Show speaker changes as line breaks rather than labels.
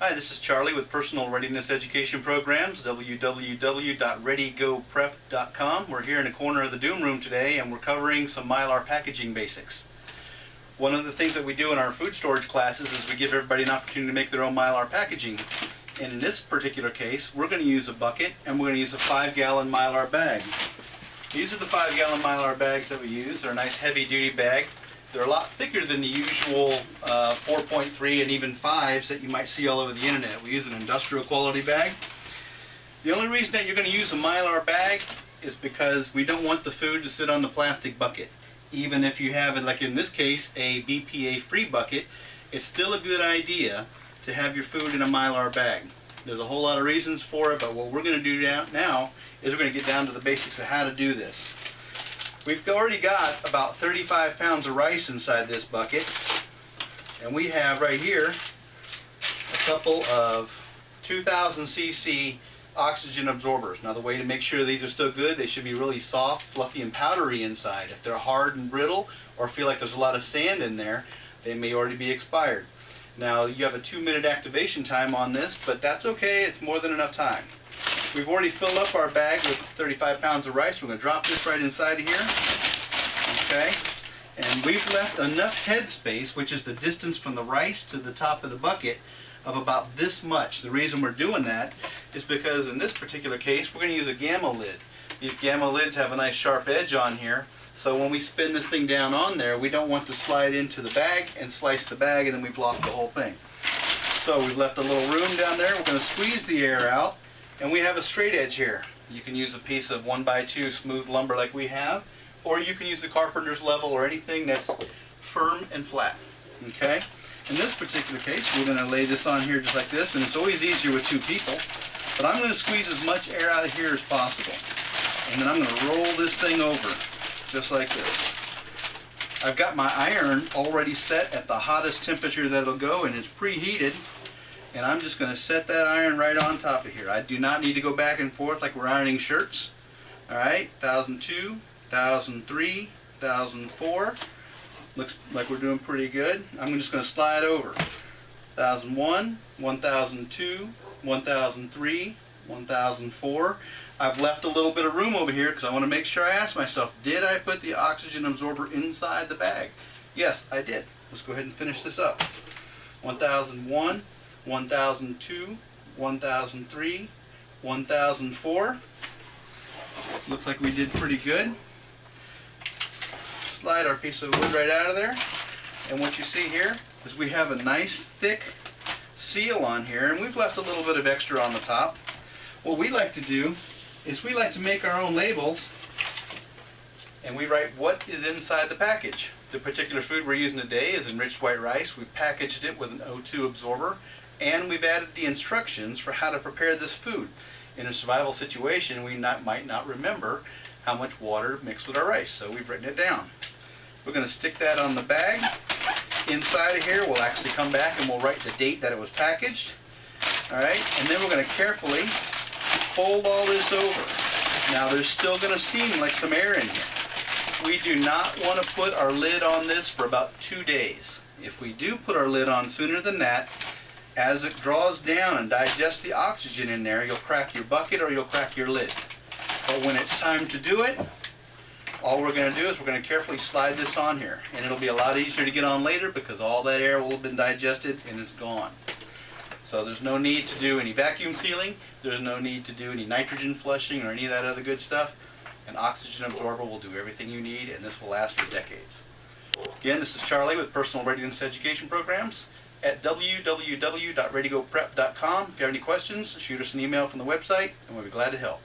Hi, this is Charlie with Personal Readiness Education Programs, www.readygoprep.com. We're here in a corner of the Doom Room today, and we're covering some Mylar packaging basics. One of the things that we do in our food storage classes is we give everybody an opportunity to make their own Mylar packaging. And in this particular case, we're going to use a bucket, and we're going to use a 5-gallon Mylar bag. These are the 5-gallon Mylar bags that we use. They're a nice heavy-duty bag. They're a lot thicker than the usual 4.3 and even 5s that you might see all over the internet. We use an industrial quality bag. The only reason that you're going to use a Mylar bag is because we don't want the food to sit on the plastic bucket. Even if you have, like in this case, a BPA-free bucket, it's still a good idea to have your food in a Mylar bag. There's a whole lot of reasons for it, but what we're going to do now is we're going to get down to the basics of how to do this. We've already got about 35 pounds of rice inside this bucket, and we have right here a couple of 2000 cc oxygen absorbers. Now the way to make sure these are still good, they should be really soft, fluffy, and powdery inside. If they're hard and brittle or feel like there's a lot of sand in there, they may already be expired. Now you have a 2-minute activation time on this, but that's okay, it's more than enough time. We've already filled up our bag with 35 pounds of rice. We're going to drop this right inside of here. Okay? And we've left enough head space, which is the distance from the rice to the top of the bucket, of about this much. The reason we're doing that is because in this particular case, we're going to use a gamma lid. These gamma lids have a nice sharp edge on here, so when we spin this thing down on there, we don't want to slide into the bag and slice the bag, and then we've lost the whole thing. So we've left a little room down there. We're going to squeeze the air out. And we have a straight edge here. You can use a piece of 1x2 smooth lumber like we have, or you can use the carpenter's level or anything that's firm and flat. Okay? In this particular case, we're going to lay this on here just like this, and it's always easier with 2 people. But I'm going to squeeze as much air out of here as possible. And then I'm going to roll this thing over, just like this. I've got my iron already set at the hottest temperature that it'll go, and it's preheated. And I'm just going to set that iron right on top of here. I do not need to go back and forth like we're ironing shirts. Alright, 1002, 1003, 1004. Looks like we're doing pretty good. I'm just going to slide over. 1001, 1002, 1003, 1004. I've left a little bit of room over here because I want to make sure I ask myself, did I put the oxygen absorber inside the bag? Yes, I did. Let's go ahead and finish this up. 1001. 1002, 1003, 1004. Looks like we did pretty good. Slide our piece of wood right out of there. And what you see here is we have a nice thick seal on here, and we've left a little bit of extra on the top. What we like to do is we like to make our own labels, and we write what is inside the package. The particular food we're using today is enriched white rice. We packaged it with an O2 absorber, and we've added the instructions for how to prepare this food. In a survival situation, we might not remember how much water mixed with our rice, so we've written it down. We're going to stick that on the bag. Inside of here, we'll actually come back and we'll write the date that it was packaged. Alright, and then we're going to carefully fold all this over. Now there's still going to seem like some air in here. We do not want to put our lid on this for about 2 days. If we do put our lid on sooner than that, as it draws down and digests the oxygen in there, you'll crack your bucket or you'll crack your lid. But when it's time to do it, all we're going to do is we're going to carefully slide this on here. And it'll be a lot easier to get on later because all that air will have been digested and it's gone. So there's no need to do any vacuum sealing. There's no need to do any nitrogen flushing or any of that other good stuff. An oxygen absorber will do everything you need, and this will last for decades. Again, this is Charlie with Personal Readiness Education Programs at www.readygoprep.com. If you have any questions, shoot us an email from the website, and we'll be glad to help.